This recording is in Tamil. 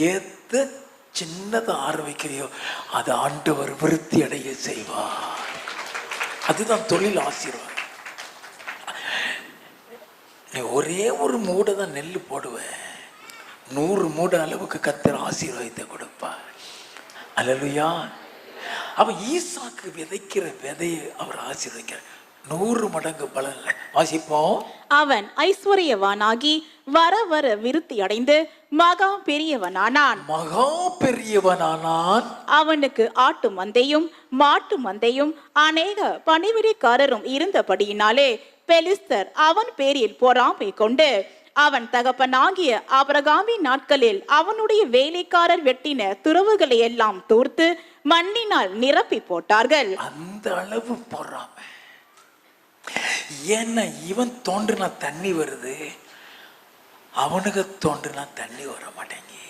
எதை சின்னதை ஆரம்பிக்கிறியோ அது ஆண்டவர் விருத்தி அடைய செய்வார். அதுதான் தொழில் ஆசீர்வாதம். நீ ஒரே ஒரு மூடை தான் நெல் போடுவேன், 100 மூடை அளவுக்கு கர்த்தர் ஆசீர்வாதத்தை கொடுப்பார். அல்லேலூயா. அவன் ஈசாக்கு விதைக்கிற விதையை அவர் ஆசீர்வதிக்கிறார், 100 மடங்கு பலன். வாசிப்போம். அவன் ஐஸ்வர்யவானாகி வர வர விருத்தி அடைந்து மகா பெரியவனானான். மகா பெரியவனானான். அவனுக்கு ஆட்டு மந்தையும் மாட்டு மந்தையும் அநேக பணிவிடைக்காரரும் இருந்தபடியினாலே பெலிஸ்தர் அவன் பேரில் பொறாமை கொண்டு அவன் தகப்பனாகிய ஆபிரகாமின் நாட்களில் அவனுடைய வேலைக்காரர் வெட்டின துறவுகளை எல்லாம் தூர்த்து மண்ணினால் நிரப்பி போட்டார்கள். அந்த அளவு பொறாமை. ஏன்னா இவன் தோன்றுனா தண்ணி வருது, அவனுக்கு தோன்றுனா தண்ணி வர மாட்டேங்கி.